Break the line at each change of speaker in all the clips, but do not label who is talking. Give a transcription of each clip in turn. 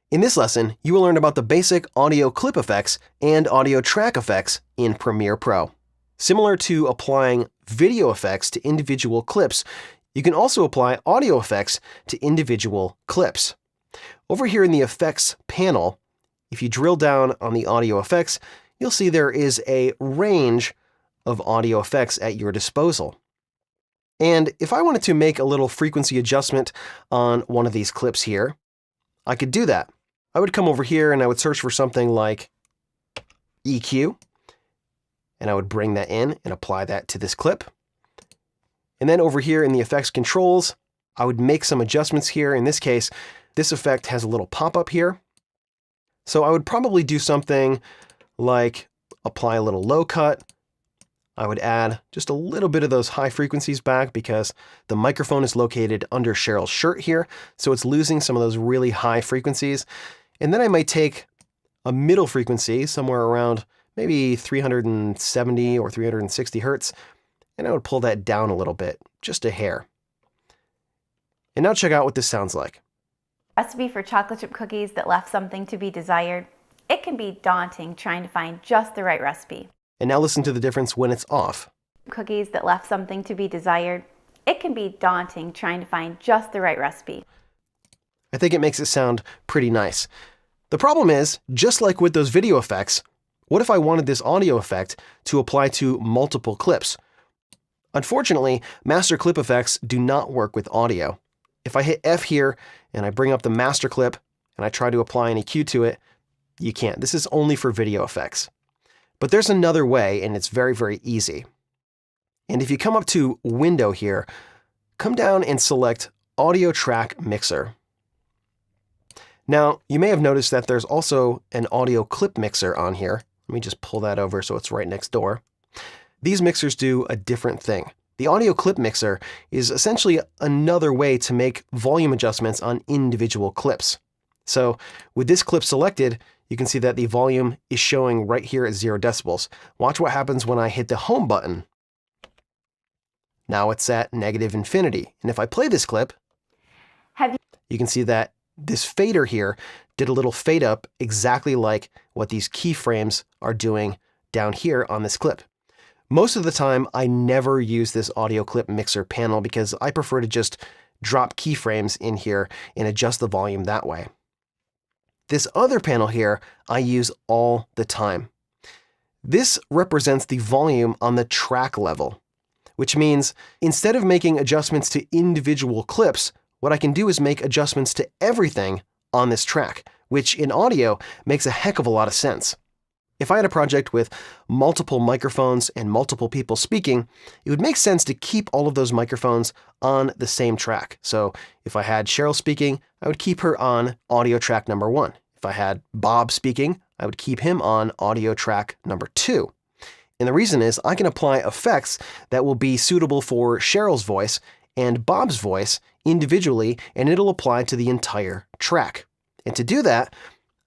In this lesson, you will learn about the basic audio clip effects and audio track effects in Premiere Pro. Similar to applying video effects to individual clips, you can also apply audio effects to individual clips. Over here in the Effects panel, if you drill down on the audio effects, you'll see there is a range of audio effects at your disposal. And if I wanted to make a little frequency adjustment on one of these clips here, I could do that. I would come over here and I would search for something like EQ, and I would bring that in and apply that to this clip. And then over here in the effects controls, I would make some adjustments here. In this case, this effect has a little pop-up here. So I would probably do something like apply a little low cut. I would add just a little bit of those high frequencies back because the microphone is located under Cheryl's shirt here, so it's losing some of those really high frequencies. And then I might take a middle frequency, somewhere around maybe 370 or 360 hertz, and I would pull that down a little bit, just a hair. And now check out what this sounds like.
Recipe for chocolate chip cookies that left something to be desired. It can be daunting trying to find just the right recipe.
And now listen to the difference when it's off.
Cookies that left something to be desired. It can be daunting trying to find just the right recipe.
I think it makes it sound pretty nice. The problem is, just like with those video effects, what if I wanted this audio effect to apply to multiple clips? Unfortunately, master clip effects do not work with audio. If I hit F here and I bring up the master clip and I try to apply an EQ to it, you can't. This is only for video effects. But there's another way, and it's very, very easy. And if you come up to Window here, come down and select Audio Track Mixer. Now, you may have noticed that there's also an audio clip mixer on here. Let me just pull that over so it's right next door. These mixers do a different thing. The audio clip mixer is essentially another way to make volume adjustments on individual clips. So with this clip selected, you can see that the volume is showing right here at 0 decibels. Watch what happens when I hit the home button. Now it's at -infinity. And if I play this clip, you can see that this fader here did a little fade up exactly like what these keyframes are doing down here on this clip. Most of the time, I never use this audio clip mixer panel because I prefer to just drop keyframes in here and adjust the volume that way. This other panel here, I use all the time. This represents the volume on the track level, which means instead of making adjustments to individual clips, what I can do is make adjustments to everything on this track, which in audio makes a heck of a lot of sense. If I had a project with multiple microphones and multiple people speaking, it would make sense to keep all of those microphones on the same track. So if I had Cheryl speaking, I would keep her on audio track number 1. If I had Bob speaking, I would keep him on audio track number 2. And the reason is I can apply effects that will be suitable for Cheryl's voice and Bob's voice individually, and it'll apply to the entire track. And to do that,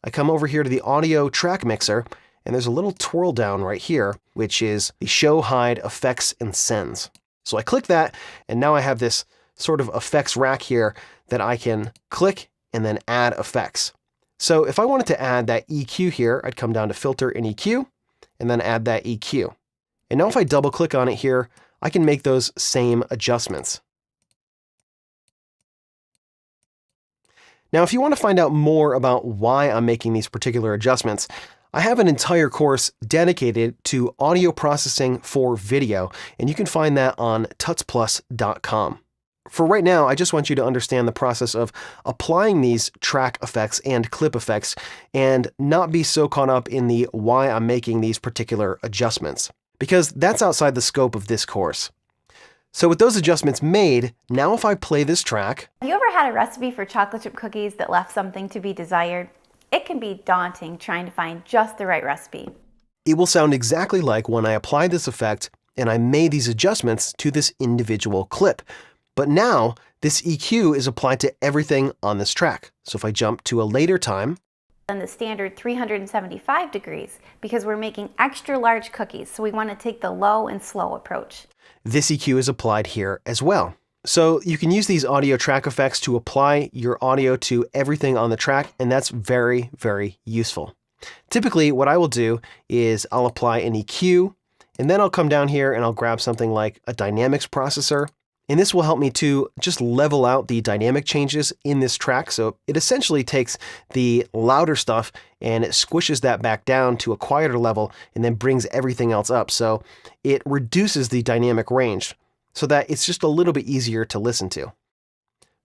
I come over here to the audio track mixer, and there's a little twirl down right here, which is the Show, Hide, Effects, and Sends. So I click that, and now I have this sort of effects rack here that I can click and then add effects. So if I wanted to add that EQ here, I'd come down to Filter and EQ, and then add that EQ. And now if I double click on it here, I can make those same adjustments. Now, if you want to find out more about why I'm making these particular adjustments, I have an entire course dedicated to audio processing for video, and you can find that on tutsplus.com. For right now, I just want you to understand the process of applying these track effects and clip effects and not be so caught up in the why I'm making these particular adjustments, because that's outside the scope of this course. So with those adjustments made, now if I play this track...
Have you ever had a recipe for chocolate chip cookies that left something to be desired? It can be daunting trying to find just the right recipe.
It will sound exactly like when I applied this effect and I made these adjustments to this individual clip. But now this EQ is applied to everything on this track. So if I jump to a later time...
And the standard 375 degrees because we're making extra large cookies, so we want to take the low and slow approach.
This EQ is applied here as well. So you can use these audio track effects to apply your audio to everything on the track, and that's very, very useful. Typically, what I will do is I'll apply an EQ, and then I'll come down here and I'll grab something like a dynamics processor. And this will help me to just level out the dynamic changes in this track. So it essentially takes the louder stuff and it squishes that back down to a quieter level and then brings everything else up. So it reduces the dynamic range so that it's just a little bit easier to listen to.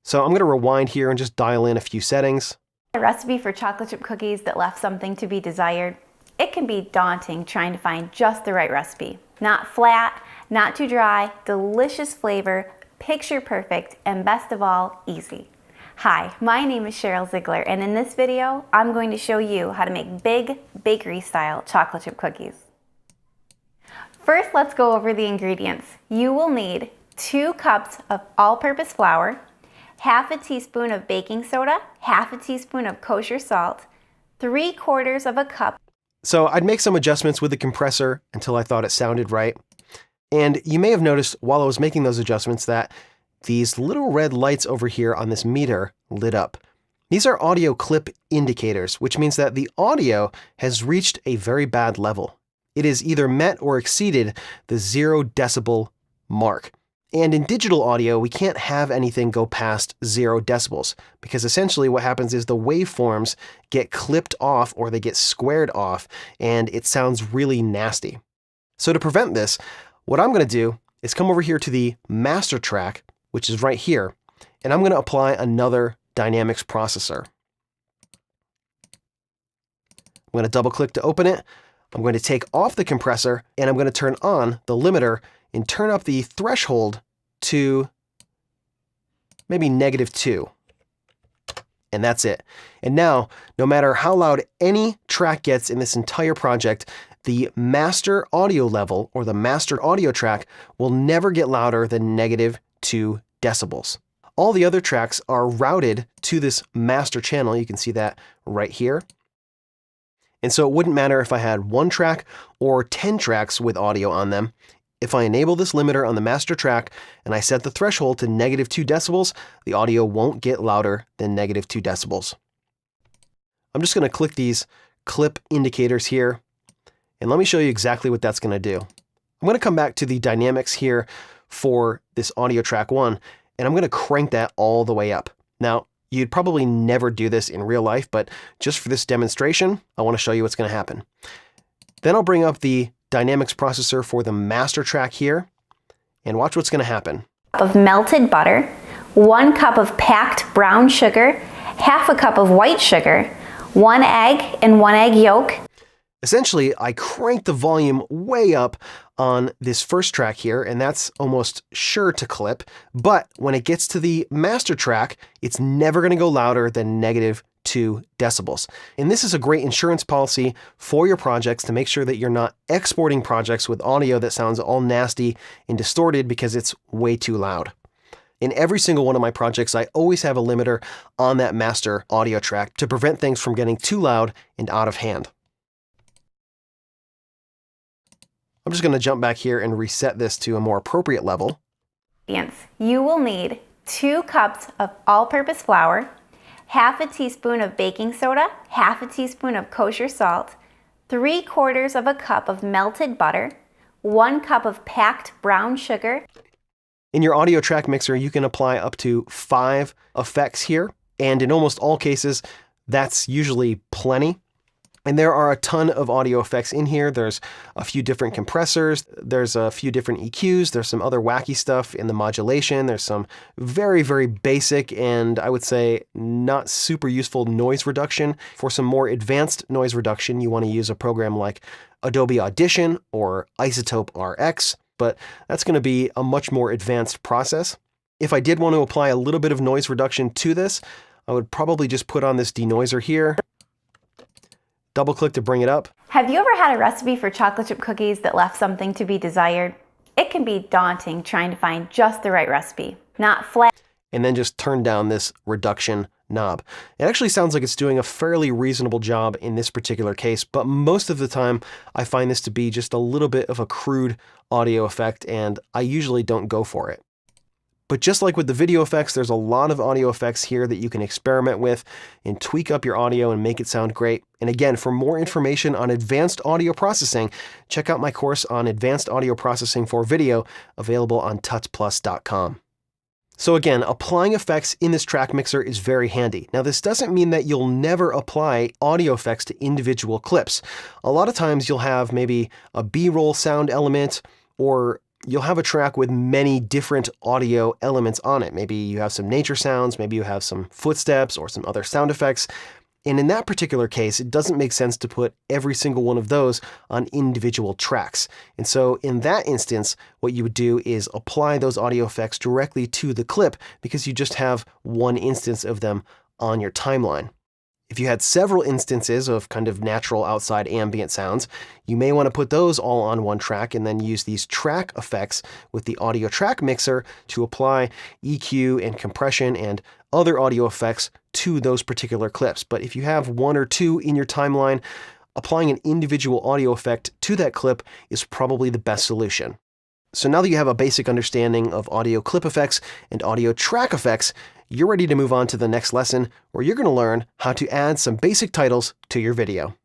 So I'm going to rewind here and just dial in a few settings.
A recipe for chocolate chip cookies that left something to be desired. It can be daunting trying to find just the right recipe. Not flat, not too dry, delicious flavor, picture perfect, and best of all, easy. Hi, my name is Cheryl Ziegler, and in this video, I'm going to show you how to make big bakery-style chocolate chip cookies. First, let's go over the ingredients. You will need 2 cups of all-purpose flour, half a teaspoon of baking soda, half a teaspoon of kosher salt, 3/4 of a cup.
So I'd make some adjustments with the compressor until I thought it sounded right. And you may have noticed while I was making those adjustments that these little red lights over here on this meter lit up. These are audio clip indicators, which means that the audio has reached a very bad level. It has either met or exceeded the 0 decibel mark. And in digital audio, we can't have anything go past 0 decibels because essentially what happens is the waveforms get clipped off or they get squared off and it sounds really nasty. So to prevent this, what I'm going to do is come over here to the master track, which is right here, and I'm going to apply another dynamics processor. I'm going to double click to open it. I'm going to take off the compressor and I'm going to turn on the limiter and turn up the threshold to maybe -2. And that's it. And now, no matter how loud any track gets in this entire project, the master audio level or the master audio track will never get louder than -2 decibels. All the other tracks are routed to this master channel. You can see that right here. And so it wouldn't matter if I had 1 track or 10 tracks with audio on them. If I enable this limiter on the master track and I set the threshold to -2 decibels, the audio won't get louder than -2 decibels. I'm just going to click these clip indicators here, and let me show you exactly what that's going to do. I'm going to come back to the dynamics here for this audio track 1, and I'm going to crank that all the way up. Now, you'd probably never do this in real life, but just for this demonstration, I want to show you what's going to happen. Then I'll bring up the dynamics processor for the master track here, and watch what's going to happen.
Of melted butter, 1 cup of packed brown sugar, half a cup of white sugar, 1 egg and 1 egg yolk.
Essentially, I cranked the volume way up on this first track here, and that's almost sure to clip. But when it gets to the master track, it's never going to go louder than -2 decibels. And this is a great insurance policy for your projects to make sure that you're not exporting projects with audio that sounds all nasty and distorted because it's way too loud. In every single one of my projects, I always have a limiter on that master audio track to prevent things from getting too loud and out of hand. I'm just going to jump back here and reset this to a more appropriate level.
You will need 2 cups of all-purpose flour, half a teaspoon of baking soda, half a teaspoon of kosher salt, 3/4 of a cup of melted butter, 1 cup of packed brown sugar.
In your audio track mixer, you can apply up to 5 effects here, and in almost all cases, that's usually plenty. And there are a ton of audio effects in here. There's a few different compressors. There's a few different EQs. There's some other wacky stuff in the modulation. There's some very, very basic and I would say not super useful noise reduction. For some more advanced noise reduction, you want to use a program like Adobe Audition or Isotope RX, but that's going to be a much more advanced process. If I did want to apply a little bit of noise reduction to this, I would probably just put on this denoiser here. Double click to bring it up.
Have you ever had a recipe for chocolate chip cookies that left something to be desired? It can be daunting trying to find just the right recipe, not flat.
And then just turn down this reduction knob. It actually sounds like it's doing a fairly reasonable job in this particular case, but most of the time I find this to be just a little bit of a crude audio effect and I usually don't go for it. But just like with the video effects, there's a lot of audio effects here that you can experiment with and tweak up your audio and make it sound great. And again, for more information on advanced audio processing, check out my course on advanced audio processing for video, available on tutsplus.com. So again, applying effects in this track mixer is very handy. Now, this doesn't mean that you'll never apply audio effects to individual clips. A lot of times you'll have maybe a B-roll sound element, or you'll have a track with many different audio elements on it. Maybe you have some nature sounds, maybe you have some footsteps or some other sound effects. And in that particular case, it doesn't make sense to put every single one of those on individual tracks. And so in that instance, what you would do is apply those audio effects directly to the clip, because you just have one instance of them on your timeline. If you had several instances of kind of natural outside ambient sounds, you may want to put those all on one track and then use these track effects with the audio track mixer to apply EQ and compression and other audio effects to those particular clips. But if you have one or two in your timeline, applying an individual audio effect to that clip is probably the best solution. So now that you have a basic understanding of audio clip effects and audio track effects, you're ready to move on to the next lesson, where you're going to learn how to add some basic titles to your video.